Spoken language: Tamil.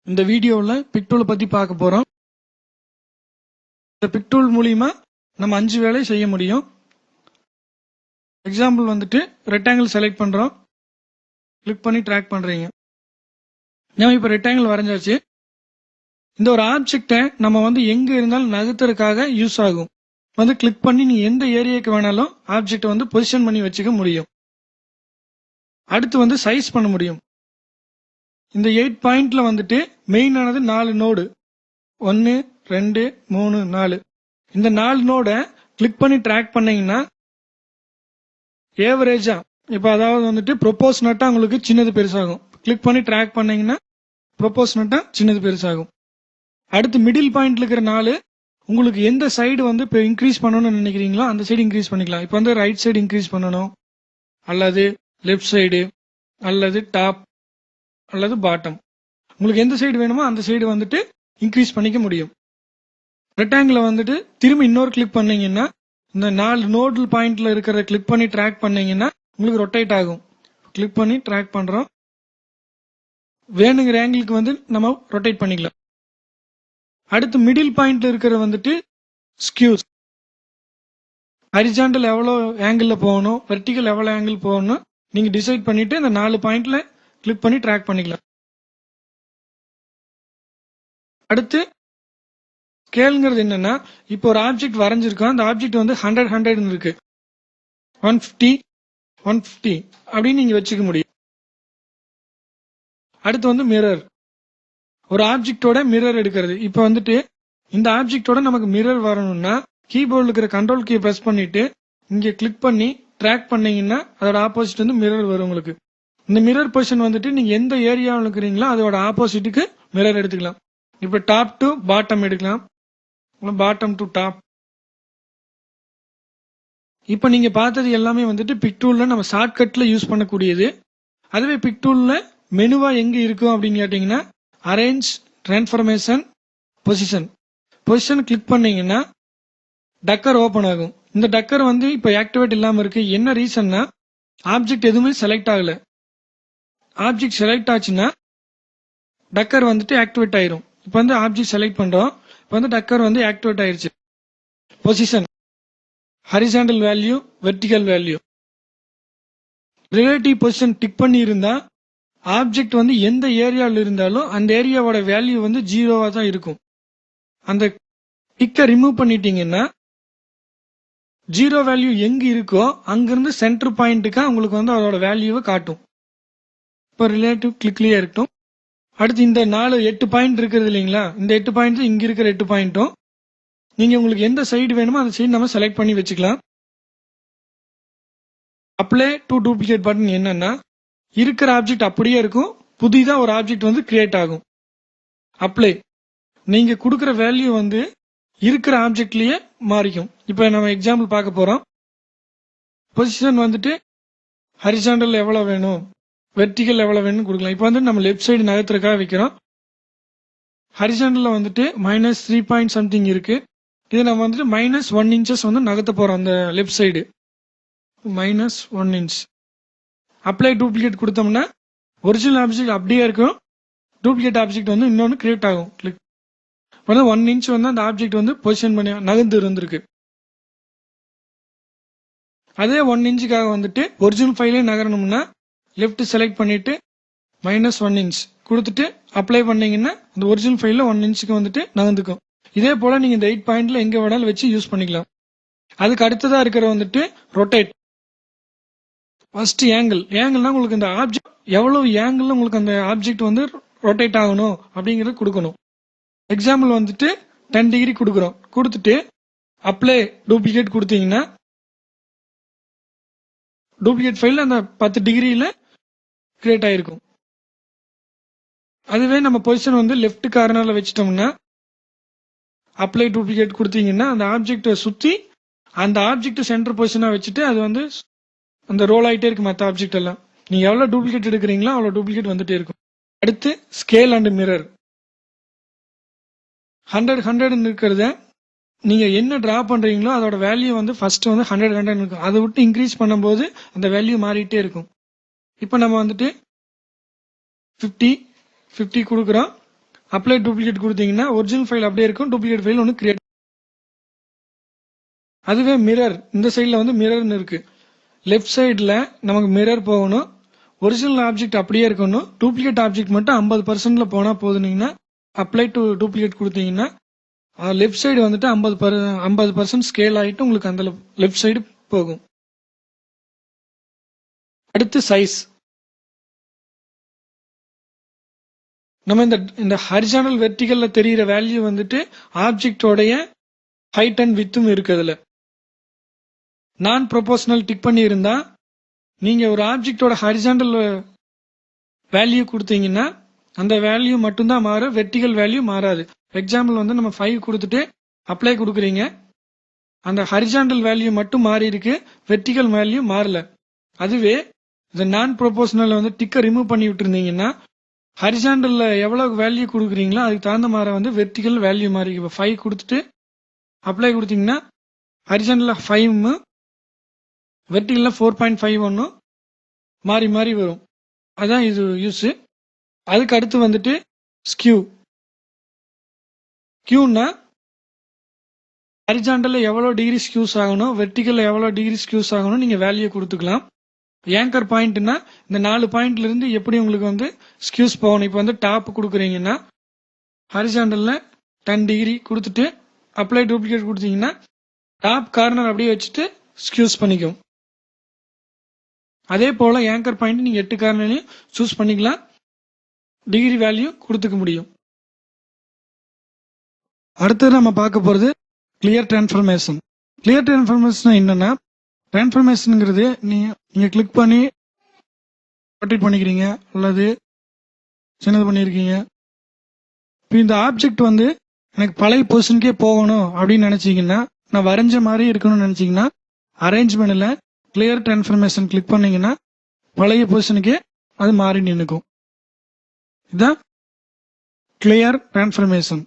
இந்த வீடியோவில் பிக் டூலை பற்றி பார்க்க போகிறோம். இந்த பிக் டூல் மூலிமா நம்ம 5 வேலை செய்ய முடியும். எக்ஸாம்பிள் வந்துட்டு ரெக்டாங்கிள் செலக்ட் பண்ணுறோம், கிளிக் பண்ணி ட்ராக் பண்ணுறீங்க. நம்ம இப்போ ரெக்டாங்கிள் வரைஞ்சாச்சு. இந்த ஒரு ஆப்ஜெக்டை நம்ம எங்கே இருந்தாலும் நகர்த்துறதுக்காக யூஸ் ஆகும். கிளிக் பண்ணி நீங்கள் எந்த ஏரியாவுக்கு வேணாலும் ஆப்ஜெக்டை பொசிஷன் பண்ணி வச்சுக்க முடியும். அடுத்து சைஸ் பண்ண முடியும். இந்த 8 பாயிண்ட்ல மெயின் ஆனது 4 நோடு, 1 2 3 4. இந்த 4 நோடை கிளிக் பண்ணி ட்ராக் பண்ணீங்கன்னா ஏவரேஜா இப்போ அதாவது ப்ரொபோஷனட்டா உங்களுக்கு சின்னது பெருசாகும். கிளிக் பண்ணி ட்ராக் பண்ணீங்கன்னா ப்ரொபோஷனட்டா சின்னது பெருசாகும். அடுத்து மிடில் பாயிண்ட்ல இருக்கிற 4 உங்களுக்கு எந்த சைடு இப்போ இன்க்ரீஸ் பண்ணணும்னு நினைக்கிறீங்களோ அந்த சைடு இன்க்ரீஸ் பண்ணிக்கலாம். இப்போ ரைட் சைடு இன்க்ரீஸ் பண்ணணும், அல்லது லெஃப்ட் சைடு, அல்லது டாப், அல்லது பாட்டம். உங்களுக்கு எந்த சைடு வேணுமோ அந்த சைடு இன்க்ரீஸ் பண்ணிக்க முடியும். ரெக்டாங்கிள் திரும்ப இன்னொரு கிளிக் பண்ணீங்கன்னா இந்த 4 நோடல் பாயிண்ட்ல இருக்கிற கிளிக் பண்ணி ட்ராக் பண்ணீங்கன்னா உங்களுக்கு ரொட்டேட் ஆகும். கிளிக் பண்ணி ட்ராக் பண்றோம், வேணுங்கிற ஆங்கிளுக்கு நம்ம ரொட்டேட் பண்ணிக்கலாம். அடுத்து மிடில் பாயிண்ட்ல இருக்கிற ஸ்கியூஸ், ஹரிசாண்டல் எவ்வளவு ஆங்கிள் போகணும், வெர்டிகல் எவ்வளவு ஆங்கிள் போகணும் நீங்க டிசைட் பண்ணிட்டு இந்த 4 பாயிண்ட்ல கிளிக் பண்ணி ட்ராக் பண்ணிக்கலாம். அடுத்து ஸ்கேல்ங்கிறது என்னன்னா, இப்போ ஒரு ஆப்ஜெக்ட் வரைஞ்சிருக்கோம், அந்த ஆப்ஜெக்ட் 100 100 இருக்கு, 150 150 அப்படின்னு நீங்க வச்சுக்க முடியும். அடுத்து மிரர், ஒரு ஆப்ஜெக்டோட மிரர் எடுக்கிறது. இப்போ இந்த ஆப்ஜெக்டோட நமக்கு மிரர் வரணும்னா கீபோர்டில் இருக்கிற கண்ட்ரோல் கீ பிரஸ் பண்ணிட்டு இங்க கிளிக் பண்ணி ட்ராக் பண்ணீங்கன்னா அதோட ஆப்போசிட் மிரர் வரும் உங்களுக்கு. இந்த மிரர் பொசிஷன் நீங்க எந்த ஏரியாவில் இருக்கிறீங்களோ அதோட ஆப்போசிட்டுக்கு மிரர் எடுத்துக்கலாம். இப்போ டாப் டு பாட்டம் எடுக்கலாம், பாட்டம் டு டாப். இப்போ நீங்க பார்த்தது எல்லாமே பிக் டூல்ல நம்ம ஷார்ட்கட்ல யூஸ் பண்ணக்கூடியது. அதுவே பிக் டூல்ல மெனுவா எங்க இருக்கும் அப்படின்னு கேட்டீங்கன்னா arrange, transformation, position. Position click பண்ணீங்கன்னா டக்கர் ஓபன் ஆகும். இந்த டக்கர் இப்போ ஆக்டிவேட் இல்லாம இருக்கு. என்ன ரீசன்னா ஆப்ஜெக்ட் எதுவுமே செலக்ட் ஆகல. ஆப்ஜெக்ட் செலக்ட் ஆச்சுன்னா டக்கர் ஆக்டிவேட் ஆயிரும். இப்போ ஆப்ஜெக்ட் செலக்ட் பண்றோம், இப்போ டக்கர் ஆக்டிவேட் ஆயிருச்சு. Position, horizontal value, vertical value. Relative position tick பண்ணி இருந்தா ஆப்ஜெக்ட் எந்த ஏரியாவில் இருந்தாலும் அந்த ஏரியாவோட வேல்யூ 0வா தான் இருக்கும். அந்த டிக்கை ரிமூவ் பண்ணிட்டீங்கன்னா 0 வேல்யூ எங்க இருக்கோ அங்கிருந்து சென்டர் பாயிண்ட்டுக்கு உங்களுக்கு அதோட வேல்யூவை காட்டும். இப்போ ரிலேட்டிவ் கிளிக்லயே இருக்கட்டும். அடுத்து இந்த 8 பாயிண்ட் இருக்கிறது இல்லைங்களா, இந்த 8 பாயிண்ட் இங்க இருக்கிற 8 பாயிண்ட்டும் நீங்க உங்களுக்கு எந்த சைடு வேணுமோ அந்த சைடு நம்ம செலக்ட் பண்ணி வச்சுக்கலாம். அப்ளை டு டூப்ளிகேட் பட்டன் என்னன்னா இருக்கிற ஆப்ஜெக்ட் அப்படியே இருக்கும், புதிதா ஒரு ஆப்ஜெக்ட் கிரியேட் ஆகும். அப்ளை, நீங்க கொடுக்குற வேல்யூ இருக்கிற ஆப்ஜெக்ட்லயே மாறிக்கும். இப்போ நம்ம எக்ஸாம்பிள் பார்க்க போறோம். பொசிஷன் ஹரிசாண்டல் எவ்வளவு வேணும், வெர்டிகல் எவ்வளவு வேணும்னு கொடுக்கலாம். இப்போ நம்ம லெஃப்ட் சைடு நகர்த்துறதுக்காக வைக்கிறோம். ஹரிசாண்டல்ல -3 பாயிண்ட் சம்திங் இருக்கு. இது நம்ம -1 இன்ச்சஸ் நகர்த்த போறோம் அந்த left side, -1 inch. Apply duplicate கொடுத்தோம்னா ஒரிஜினல் ஆப்ஜெக்ட் அப்படியே இருக்கும், டூப்ளிகேட் ஆப்ஜெக்ட் இன்னொன்னு கிரியேட் ஆகும். கிளிக் 1 இன்ச் அந்த ஆப்ஜெக்ட் பொசிஷன் பண்ணி நகர்ந்து இருந்திருக்கு. அதே 1 இன்ச்சுக்காக ஒரிஜினல் ஃபைலே நகரணும்னா லெஃப்ட் செலக்ட் பண்ணிட்டு -1 இன்ச் கொடுத்துட்டு அப்ளை பண்ணீங்கன்னா அந்த ஒரிஜினல் ஃபைல்ல 1 இன்ச்சுக்கு நகர்ந்துக்கும். இதே போல நீங்க இந்த 8 பாயிண்ட்ல எங்க வேணாலும் வச்சு யூஸ் பண்ணிக்கலாம். அதுக்கு அடுத்ததா இருக்கிற ரொட்டேட். ஃபர்ஸ்ட் ஆங்கிள், ஆங்கிள்னா உங்களுக்கு இந்த ஆப்ஜெக்ட் எவ்வளவு ஆங்கிள் உங்களுக்கு அந்த ஆப்ஜெக்ட் ரொட்டேட் ஆகணும் அப்படிங்கறது கொடுக்கணும். எக்ஸாம்பிள் 10 டிகிரி கொடுக்குறோம். கொடுத்துட்டு அப்ளை டூப்ளிகேட் கொடுத்தீங்கன்னா டூப்ளிகேட் ஃபைல் அந்த 10 டிகிரியில கிரியேட் ஆயிருக்கும். அதுவே நம்ம பொசிஷன் லெஃப்ட் கார்னர்ல வச்சிட்டோம்னா அப்ளை டூப்ளிகேட் கொடுத்தீங்கன்னா அந்த ஆப்ஜெக்ட் சுத்தி அந்த ஆப்ஜெக்ட் சென்டர் பொசிஷனா வச்சுட்டு அது அந்த ரோல் ஆயிட்டே இருக்கு. மற்ற ஆப்ஜெக்ட் எல்லாம் நீங்க எவ்வளவு டூப்ளிகேட் எடுக்கிறீங்களோ அவ்வளவு டூப்ளிகேட் வந்துட்டே இருக்கும். அடுத்து ஸ்கேல் அண்ட் மிரர். 100 100 இருக்கிறத நீங்க என்ன டிரா பண்றீங்களோ அதோட வேல்யூ ஃபர்ஸ்ட் 100 100 இருக்கும். அதை விட்டு இன்க்ரீஸ் பண்ணும்போது அந்த வேல்யூ மாறிட்டே இருக்கும். இப்போ நம்ம 50 50 கொடுக்குறோம். அப்ளை டூப்ளிகேட் கொடுத்தீங்கன்னா ஒரிஜினல் ஃபைல் அப்படியே இருக்கும், டூப்ளிகேட் ஃபைல் ஒன்று கிரியேட். அதுவே மிரர், இந்த சைடில் வந்து மிரர்னு இருக்கு. லெஃப்ட் சைடில் நமக்கு மிரர் போகணும், ஒரிஜினல் ஆப்ஜெக்ட் அப்படியே இருக்கணும், டூப்ளிகேட் ஆப்ஜெக்ட் மட்டும் 50% போனால் போதுனீங்கன்னா அப்ளை டு டூப்ளிகேட் கொடுத்தீங்கன்னா லெஃப்ட் சைடு வந்துட்டு 50% ஸ்கேல் ஆகிட்டு உங்களுக்கு அந்த லெஃப்ட் சைடு போகும். அடுத்து சைஸ். நம்ம இந்த ஹரிசாண்டல் வெர்டிகல்ல தெரிகிற வேல்யூ வந்துட்டு ஆப்ஜெக்டோடைய ஹைட் அண்ட் வித்தும் இருக்கு. அதுல நான் ப்ரொபோஷனல் டிக் பண்ணி இருந்தா நீங்க ஒரு ஆப்ஜெக்டோட ஹரிசாண்டல் வேல்யூ கொடுத்தீங்கன்னா அந்த வேல்யூ மட்டும்தான் மாறும், வெர்டிகல் வேல்யூ மாறாது. எக்ஸாம்பிள் வந்து நம்ம 5 கொடுத்துட்டு அப்ளை கொடுக்குறீங்க, அந்த ஹரிசாண்டல் வேல்யூ மட்டும் மாறி இருக்கு, வெர்டிகல் வேல்யூ மாறல. அதுவே இந்த நான் ப்ரொபோஷனல் வந்து டிக்கை ரிமூவ் பண்ணி விட்டுருந்தீங்கன்னா ஹரிசாண்டல்ல எவ்வளவு வேல்யூ கொடுக்குறீங்களோ அதுக்கு தகுந்த மாதிரி வந்து வெர்டிகல் வேல்யூ மாறி. இப்போ 5 கொடுத்துட்டு அப்ளை கொடுத்தீங்கன்னா ஹரிசாண்டல்ல 5 வெர்டிகல்ல 4.51 மாறி மாறி வரும். அதான் இது யூஸ். அதுக்கு அடுத்து வந்துட்டு ஸ்கியூ. ஸ்கியூன்னா ஹரிசாண்டல்ல எவ்வளவு டிகிரி ஸ்கியூஸ் ஆகணும், வெர்டிகல்ல எவ்வளவு டிகிரி ஸ்கியூஸ் ஆகணும் நீங்க வேல்யூ கொடுத்துக்கலாம். ஏங்கர் பாயிண்ட்னா இந்த 4 பாயிண்ட்ல இருந்து எப்படி உங்களுக்கு வந்து ஸ்கியூஸ் போகணும். இப்போ வந்து டாப் கொடுக்குறீங்கன்னா ஹரிசாண்டல்ல 10 டிகிரி கொடுத்துட்டு அப்ளை டூப்ளிகேட் கொடுத்தீங்கன்னா டாப் கார்னர் அப்படியே வச்சுட்டு ஸ்கியூஸ் பண்ணிக்கும். அதே போல ஏங்கர் பாயிண்ட் நீங்க 8 கார்னர்லையும் சூஸ் பண்ணிக்கலாம், டிகிரி வேல்யூ கொடுத்துக்க முடியும். அடுத்தது நம்ம பார்க்க போறது கிளியர் டிரான்ஸ்ஃபர்மேஷன். கிளியர் டிரான்ஸ்ஃபர்மேஷன் என்னன்னா, டிரான்ஸ்ஃபர்மேஷனுங்கிறது நீங்க கிளிக் பண்ணி ரொட்டேட் பண்ணிக்கிறீங்க அல்லது சின்னது பண்ணியிருக்கீங்க. இப்போ இந்த ஆப்ஜெக்ட் வந்து எனக்கு பழைய பொசிஷனுக்கே போகணும் அப்படின்னு நினைச்சீங்கன்னா, நான் வரைஞ்ச மாதிரி இருக்கணும்னு நினைச்சீங்கன்னா அரேஞ்ச்மெண்ட்ல கிளியர் டிரான்ஸ்ஃபர்மேஷன் கிளிக் பண்ணீங்கன்னா பழைய பொசிஷனுக்கே அது மாறி நின்னுக்கும். இதுதான் கிளியர் டிரான்ஸ்ஃபர்மேஷன்.